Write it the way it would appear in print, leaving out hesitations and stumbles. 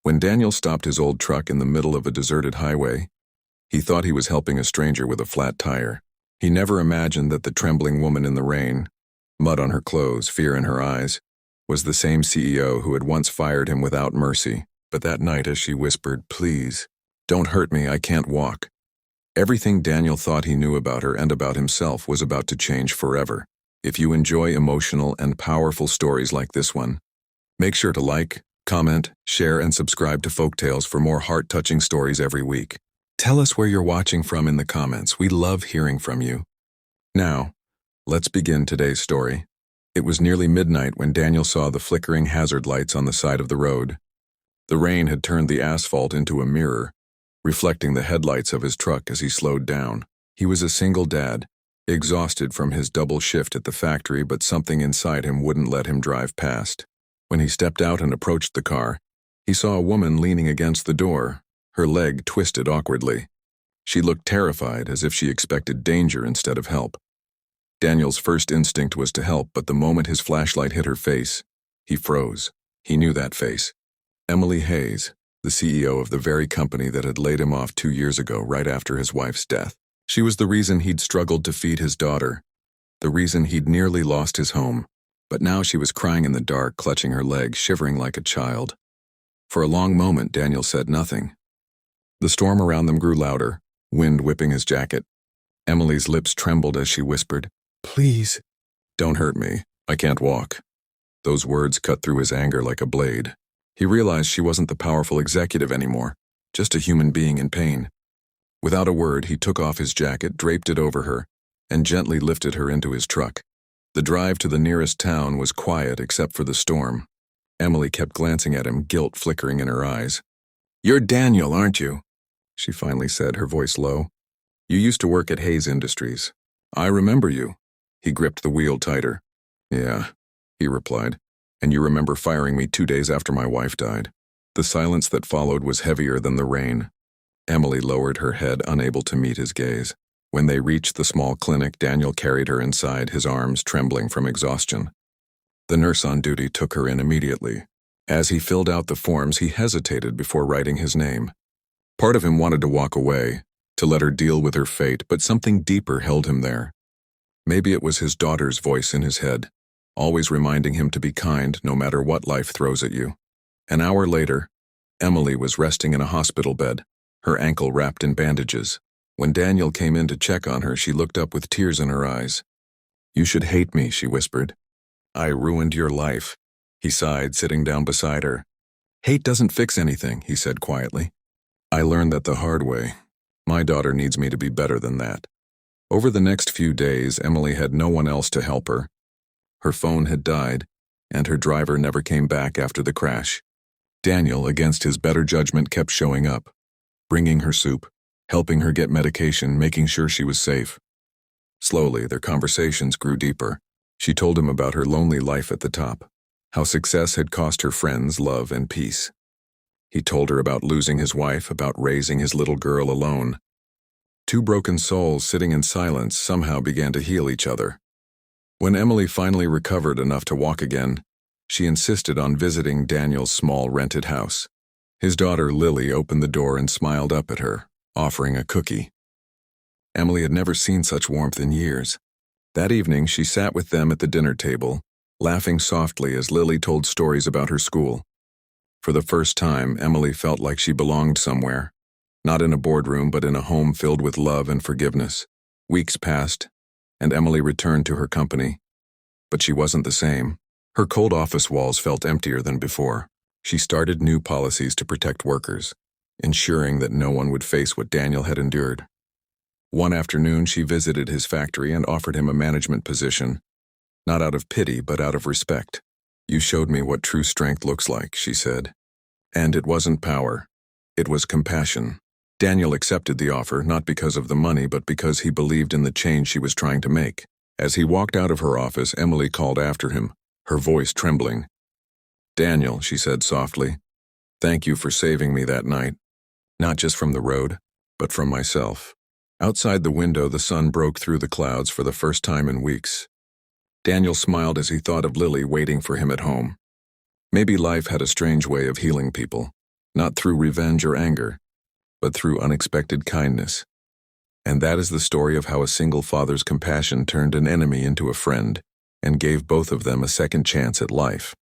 When Daniel stopped his old truck in the middle of a deserted highway, he thought he was helping a stranger with a flat tire. He never imagined that the trembling woman in the rain, mud on her clothes, fear in her eyes, was the same CEO who had once fired him without mercy. But that night, as she whispered, "Please, don't hurt me, I can't walk," everything Daniel thought he knew about her and about himself was about to change forever. If you enjoy emotional and powerful stories like this one, make sure to like, comment, share, and subscribe to Folktales for more heart-touching stories every week. Tell us where you're watching from in the comments. We love hearing from you. Now, let's begin today's story. It was nearly midnight when Daniel saw the flickering hazard lights on the side of the road. The rain had turned the asphalt into a mirror, reflecting the headlights of his truck as he slowed down. He was a single dad, exhausted from his double shift at the factory, but something inside him wouldn't let him drive past. When he stepped out and approached the car, he saw a woman leaning against the door, her leg twisted awkwardly. She looked terrified, as if she expected danger instead of help. Daniel's first instinct was to help, but the moment his flashlight hit her face, he froze. He knew that face. Emily Hayes, the CEO of the very company that had laid him off 2 years ago, right after his wife's death. She was the reason he'd struggled to feed his daughter, the reason he'd nearly lost his home. But now she was crying in the dark, clutching her leg, shivering like a child. For a long moment, Daniel said nothing. The storm around them grew louder, wind whipping his jacket. Emily's lips trembled as she whispered, "Please, don't hurt me. I can't walk." Those words cut through his anger like a blade. He realized she wasn't the powerful executive anymore, just a human being in pain. Without a word, he took off his jacket, draped it over her, and gently lifted her into his truck. The drive to the nearest town was quiet except for the storm. Emily kept glancing at him, guilt flickering in her eyes. "You're Daniel, aren't you?" she finally said, her voice low. "You used to work at Hayes Industries. I remember you." He gripped the wheel tighter. "Yeah," he replied. "And you remember firing me 2 days after my wife died." The silence that followed was heavier than the rain. Emily lowered her head, unable to meet his gaze. When they reached the small clinic, Daniel carried her inside, his arms trembling from exhaustion. The nurse on duty took her in immediately. As he filled out the forms, he hesitated before writing his name. Part of him wanted to walk away, to let her deal with her fate, but something deeper held him there. Maybe it was his daughter's voice in his head, always reminding him to be kind no matter what life throws at you. An hour later, Emily was resting in a hospital bed, her ankle wrapped in bandages. When Daniel came in to check on her, she looked up with tears in her eyes. "You should hate me," she whispered. "I ruined your life." He sighed, sitting down beside her. "Hate doesn't fix anything," he said quietly. "I learned that the hard way. My daughter needs me to be better than that." Over the next few days, Emily had no one else to help her. Her phone had died, and her driver never came back after the crash. Daniel, against his better judgment, kept showing up, bringing her soup, helping her get medication, making sure she was safe. Slowly, their conversations grew deeper. She told him about her lonely life at the top, how success had cost her friends, love, and peace. He told her about losing his wife, about raising his little girl alone. Two broken souls sitting in silence somehow began to heal each other. When Emily finally recovered enough to walk again, she insisted on visiting Daniel's small rented house. His daughter Lily opened the door and smiled up at her, offering a cookie. Emily had never seen such warmth in years. That evening, she sat with them at the dinner table, laughing softly as Lily told stories about her school. For the first time, Emily felt like she belonged somewhere, not in a boardroom, but in a home filled with love and forgiveness. Weeks passed, and Emily returned to her company. But she wasn't the same. Her cold office walls felt emptier than before. She started new policies to protect workers, ensuring that no one would face what Daniel had endured. One afternoon, she visited his factory and offered him a management position, not out of pity, but out of respect. "You showed me what true strength looks like," she said. And it wasn't power. It was compassion. Daniel accepted the offer, not because of the money, but because he believed in the change she was trying to make. As he walked out of her office, Emily called after him, her voice trembling. "Daniel," she said softly, "thank you for saving me that night. Not just from the road, but from myself." Outside the window, the sun broke through the clouds for the first time in weeks. Daniel smiled as he thought of Lily waiting for him at home. Maybe life had a strange way of healing people. not through revenge or anger, but through unexpected kindness. And that is the story of how a single father's compassion turned an enemy into a friend and gave both of them a second chance at life.